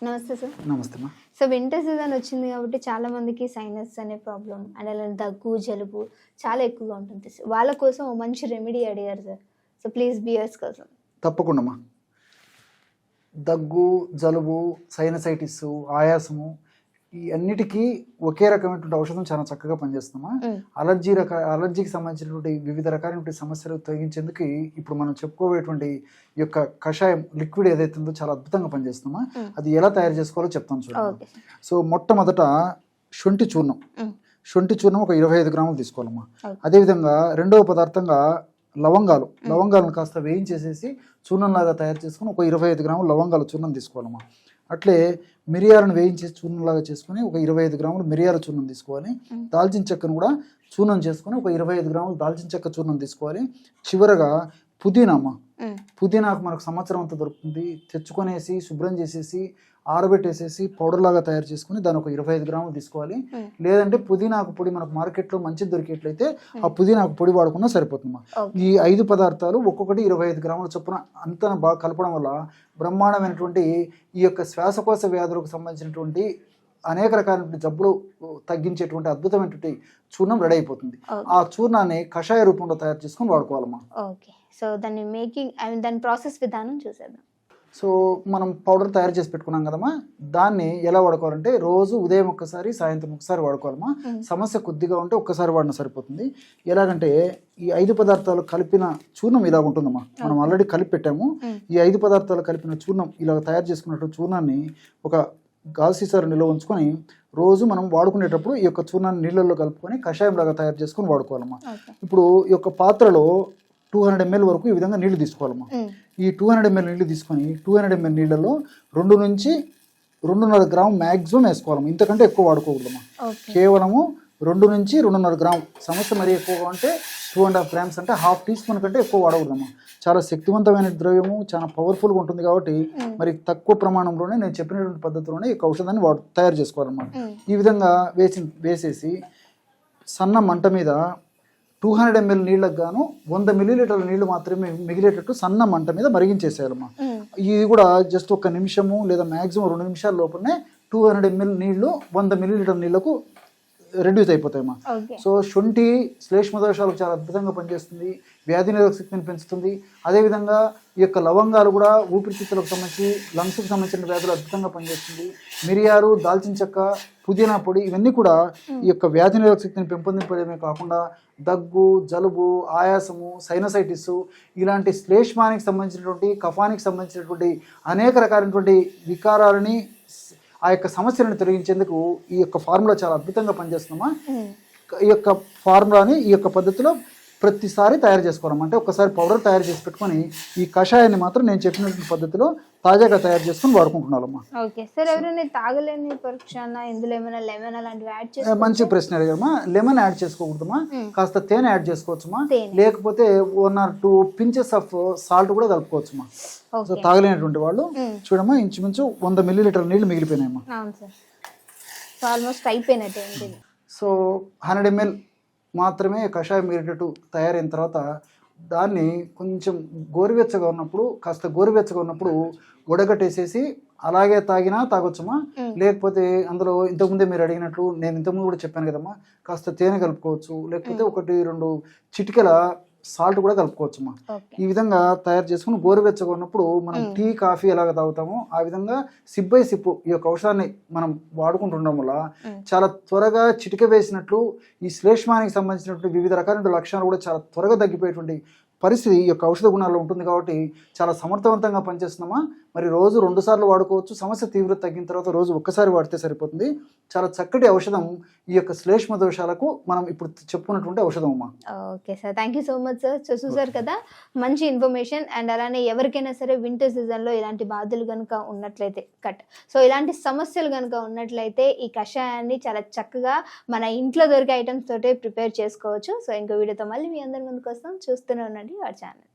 నమస్తే సార్. నమస్తే అమ్మా. సో వింటర్ సీజన్ వచ్చింది కాబట్టి చాలా మందికి సైనస్ అనే ప్రాబ్లం అండ్ అలానే దగ్గు జలుబు చాలా ఎక్కువగా ఉంటుంది. వాళ్ళ కోసం ఓ మంచి రెమెడీ అడిగారు సార్. సో ప్లీజ్ బియర్స్ కోసం. తప్పకుండా అమ్మా. దగ్గు, జలుబు, సైనసైటిస్, ఆయాసము ఈ అన్నిటికీ ఒకే రకమైనటువంటి ఔషధం చాలా చక్కగా పనిచేస్తుందమ్మా. అలర్జీకి సంబంధించినటువంటి వివిధ రకాలైనటువంటి సమస్యలు తొలగించేందుకు ఇప్పుడు మనం చెప్పుకోబోయేటువంటి ఈ యొక్క కషాయం లిక్విడ్ ఏదైతే ఉందో చాలా అద్భుతంగా పనిచేస్తుందమ్మా. అది ఎలా తయారు చేసుకోవాలో చెప్తాను చూడండి. సో మొట్టమొదట శొంఠి చూర్ణం ఒక 25 గ్రాములు తీసుకోవాలమ్మా. అదేవిధంగా రెండవ పదార్థంగా లవంగాలను కాస్త వేయించేసేసి చూర్ణంలాగా తయారు చేసుకుని ఒక 25 గ్రాములు లవంగాల చూర్ణం తీసుకోవాలమ్మా. అట్లే మిరియాలను వేయించేసి చూర్ణంలాగా చేసుకుని ఒక 25 గ్రాములు మిరియాల చూర్ణం తీసుకోవాలి. దాల్చిన చెక్కను కూడా చూర్ణం చేసుకుని ఒక 25 గ్రాములు దాల్చిన చెక్క చూర్ణం తీసుకోవాలి. చివరగా పుదీనాకు మనకు సంవత్సరం అంతా దొరుకుతుంది. తెచ్చుకొనేసి శుభ్రం చేసేసి ఆరబెట్టేసేసి పౌడర్ లాగా తయారు చేసుకుని దాని ఒక 25 గ్రాములు తీసుకోవాలి. లేదంటే పుదీనాకు పొడి మనకు మార్కెట్లో మంచిది దొరికేట్లయితే ఆ పుదీనాకు పొడి వాడుకున్నా సరిపోతుందమ్మా. ఈ 5 పదార్థాలు ఒక్కొక్కటి 25 గ్రాముల చొప్పున అంతా బాగా కలపడం వల్ల బ్రహ్మాండమైనటువంటి ఈ యొక్క శ్వాసకోశ వ్యాధులకు సంబంధించినటువంటి అనేక రకాలైన జబ్బులు తగ్గించేటువంటి అద్భుతమైనటువంటి చూర్ణం రెడీ అయిపోతుంది. ఆ చూర్ణాన్ని కషాయ రూపంలో తయారు చేసుకుని వాడుకోవాలమ్మా. ఓకే, సో దాన్ని దాని ప్రాసెస్ విధానం చూసేద్దాం. సో మనం పౌడర్ తయారు చేసి పెట్టుకున్నాం కదమ్మా, దాన్ని ఎలా వాడుకోవాలంటే రోజు ఉదయం ఒక్కసారి, సాయంత్రం ఒకసారి వాడుకోవాలమ్మా. సమస్య కొద్దిగా ఉంటే ఒక్కసారి వాడిన సరిపోతుంది. ఎలాగంటే ఈ 5 పదార్థాలు కలిపిన చూర్ణం ఇలా ఉంటుందమ్మా. మనం ఆల్రెడీ కలిపి పెట్టాము. ఈ 5 పదార్థాలు కలిపిన చూర్ణం ఇలా తయారు చేసుకున్నట్టు చూర్ణాన్ని ఒక గాజు సీసాలో నిల్వ ఉంచుకొని రోజు మనం వాడుకునేటప్పుడు ఈ యొక్క చూర్ణాన్ని నీళ్ళల్లో కలుపుకొని కషాయం లాగా తయారు చేసుకొని వాడుకోవాలమ్మా. ఇప్పుడు ఈ యొక్క పాత్రలో 200 ml వరకు ఈ విధంగా నీళ్లు తీసుకోవాలమ్మా. ఈ 200 ml నీళ్లు తీసుకొని 200 ml నీళ్ళలో 2 నుంచి 2.5 గ్రాము మ్యాక్సిమం వేసుకోవాలమ్మా. ఇంతకంటే ఎక్కువ వాడుకోకూడదమ్మా. కేవలము 2 నుంచి 2.5 గ్రాము. సమస్య మరీ ఎక్కువగా ఉంటే 2.5 గ్రామ్స్ అంటే హాఫ్ టీ స్పూన్ కంటే ఎక్కువ వాడకూడదమ్మా. చాలా శక్తివంతమైన ద్రవ్యము, చాలా పవర్ఫుల్గా ఉంటుంది కాబట్టి మరి తక్కువ ప్రమాణంలోనే నేను చెప్పినటువంటి పద్ధతిలోనే ఈ యొక్క తయారు చేసుకోవాలన్నమాట. ఈ విధంగా వేసేసి సన్న మంట మీద 200 ml నీళ్ళకు గాను 100 ml నీళ్లు మాత్రమే మిగిలేటట్టు సన్న మంట మీద మరిగించేసేయాలమ్మా. ఇది కూడా జస్ట్ 1 నిమిషము లేదా మ్యాక్సిమం 2 నిమిషాల లోపలనే 200 ml నీళ్లు 100 ml నీళ్లకు రెడ్యూస్ అయిపోతాయమ్మా. సో శొంఠి శ్లేష్మ దోషాలకు చాలా అద్భుతంగా పనిచేస్తుంది, వ్యాధి నిరోధక శక్తిని పెంచుతుంది. అదేవిధంగా ఈ యొక్క లవంగాలు కూడా ఊపిరితిత్తులకు సంబంధించి, లంగ్స్కి సంబంధించిన వ్యాధులు అద్భుతంగా పనిచేస్తుంది. మిరియాలు, దాల్చిన చెక్క, పుదీనా పొడి ఇవన్నీ కూడా ఈ యొక్క వ్యాధి నిరోధక శక్తిని పెంపొందింపడమే కాకుండా దగ్గు, జలుబు, ఆయాసము, సైనసైటిస్ ఇలాంటి శ్లేష్మానికి సంబంధించినటువంటి, కఫానికి సంబంధించినటువంటి అనేక రకాలైనటువంటి వికారాలని, ఆ యొక్క సమస్యలను తొలగించేందుకు ఈ యొక్క ఫార్ములా చాలా అద్భుతంగా పనిచేస్తుందమ్మా. ఈ యొక్క ఫార్ములాని ఈ యొక్క పద్ధతిలో ప్రతిసారి తయారు చేసుకోవాలమ్మా. అంటే ఒకసారి పౌడర్ తయారు చేసి పెట్టుకొని ఈ కషాయాన్ని మాత్రం నేను చెప్పినటువంటి పద్ధతిలో తాజాగా తయారు చేసుకుని వాడుకుంటున్నామమ్మా. ఓకే సార్, ఎవరైనా తాగలేని పరీక్షణ ఇందులో ఏమైనా లెమన్ అలాంటివి యాడ్ చేసి? మంచి ప్రశ్న అడిగామా. లెమన్ యాడ్ చేసుకోకూడదమ్మా, కాస్త తేనె యాడ్ చేసుకోవచ్చుమా, లేకపోతే 1 or 2 pinches ఆఫ్ సాల్ట్ కూడా కలుపుకోవచ్చుమా. సో తాగలేనటువంటి వాళ్ళు చూడమ్మా, ఇంచుమించు 100 ml నీళ్లు మిగిలిపోయినాయమ్మా. ఆల్మోస్ట్ అయిపోయినట్టు. సో 100 ml మాత్రమే కషాయం మిగిలేటట్టు తయారైన తర్వాత దాన్ని కొంచెం గోరువెచ్చగా ఉన్నప్పుడు ఉడగట్టేసేసి అలాగే తాగొచ్చమ్మా. లేకపోతే అందులో ఇంతకుముందే మీరు అడిగినట్లు నేను ఇంతకుముందు కూడా చెప్పాను కదమ్మా, కాస్త తేనె కలుపుకోవచ్చు, లేకపోతే 1-2 చిటికెల సాల్ట్ కూడా కలుపుకోవచ్చమ్మా. ఈ విధంగా తయారు చేసుకుని గోరువెచ్చగా ఉన్నప్పుడు మనం టీ, కాఫీ ఎలాగ తాగుతామో ఆ విధంగా సిప్ బై సిప్ ఈ యొక్క ఔషధాన్ని మనం వాడుకుంటుండడం వల్ల చాలా త్వరగా చిటిక వేసినట్లు ఈ శ్లేష్మానికి సంబంధించినటువంటి వివిధ రకాలైన లక్షణాలు కూడా చాలా త్వరగా తగ్గిపోయేటువంటి పరిస్థితి ఈ యొక్క ఔషధ గుణాల్లో ఉంటుంది. కాబట్టి చాలా సమర్థవంతంగా పనిచేస్తున్నామా. మరి రోజు 2 సార్లు వాడుకోవచ్చు. సమస్య తీవ్రత తగ్గిన తర్వాత రోజు ఒక్కసారి వాడితే సరిపోతుంది. చాలా చక్కటి ఔషధం ఈ యొక్క శ్లేష్మ దోషాలకు మనం ఇప్పుడు చెప్పుకున్నటువంటి ఔషధం అమ్మా. Okay sir, thank you so much sir. చూసారు కదా, మంచి ఇన్ఫర్మేషన్. అండ్ అలానే ఎవరికైనా సరే వింటర్ సీజన్లో ఇలాంటి బాధలు కనుక ఉన్నట్లయితే ఇలాంటి సమస్యలు కనుక ఉన్నట్లయితే ఈ కషాయాన్ని చాలా చక్కగా మన ఇంట్లో దొరికే ఐటమ్స్ తోటే ప్రిపేర్ చేసుకోవచ్చు. సో ఇంకో వీడియోతో మళ్ళీ మీ అందరి ముందుకు వస్తాం. చూస్తూనే ఉండండి our channel.